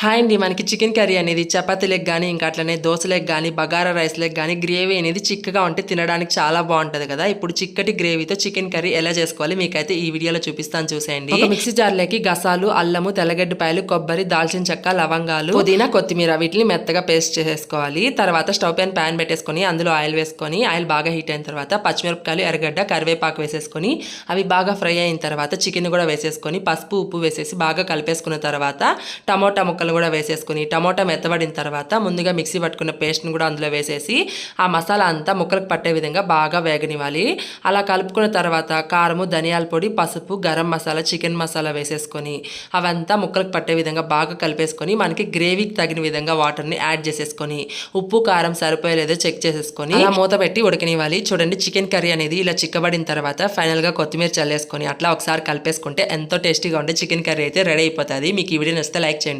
Hi అండి, మనకి chicken curry అనేది చపాతీలకు కానీ ఇంకా అట్లనే దోశలకు కానీ బగారా రైస్లకు కానీ గ్రేవీ అనేది చిక్కగా ఉంటే తినడానికి చాలా బాగుంటుంది కదా. ఇప్పుడు చిక్కటి గ్రేవీతో చికెన్ కర్రీ ఎలా చేసుకోవాలి మీకైతే ఈ వీడియోలో చూపిస్తాను, చూసేయండి. ఒక మిక్సీ జార్లోకి గసాలు, అల్లము, తెల్లగడ్డపాయలు, కొబ్బరి, దాల్చిన చెక్క, లవంగాలు, పుదీనా, కొత్తిమీర వీటిని మెత్తగా పేస్ట్ చేసేసుకోవాలి. తర్వాత స్టవ్ పైన ప్యాన్ పెట్టేసుకొని అందులో ఆయిల్ వేసుకొని ఆయిల్ బాగా హీట్ అయిన తర్వాత పచ్చిమిరపకాయలు, ఎర్రగడ్డ, కరివేపాకు వేసేసుకొని అవి బాగా ఫ్రై అయిన తర్వాత చికెన్ కూడా వేసేసుకొని పసుపు, ఉప్పు వేసేసి బాగా కలిపేసుకున్న తర్వాత టమోటా ముక్కలు కూడా వేసేసుకుని టమోటా మెత్తబడిన తర్వాత ముందుగా మిక్సీ పట్టుకున్న పేస్ట్ని కూడా అందులో వేసేసి ఆ మసాలా అంతా ముక్కలకు పట్టే విధంగా బాగా వేగనివ్వాలి. అలా కలుపుకున్న తర్వాత కారము, ధనియాల పొడి, పసుపు, గరం మసాలా, చికెన్ మసాలా వేసేసుకొని అవంతా ముక్కలకు పట్టే విధంగా బాగా కలిపేసుకొని మనకి గ్రేవీకి తగిన విధంగా వాటర్ని యాడ్ చేసేసుకొని ఉప్పు కారం సరిపోయలేదో చెక్ చేసేసుకొని అలా మూత పెట్టి ఉడకనివ్వాలి. చూడండి, చికెన్ కర్రీ అనేది ఇలా చిక్కబడిన తర్వాత ఫైనల్గా కొత్తిమీర చల్లేసుకొని అట్లా ఒకసారి కలిపేసుకుంటే ఎంతో టేస్టీగా ఉండే చికెన్ కర్రీ అయితే రెడీ అయిపోతుంది. మీకు ఈ వీడియో నచ్చితే లైక్ చేయండి.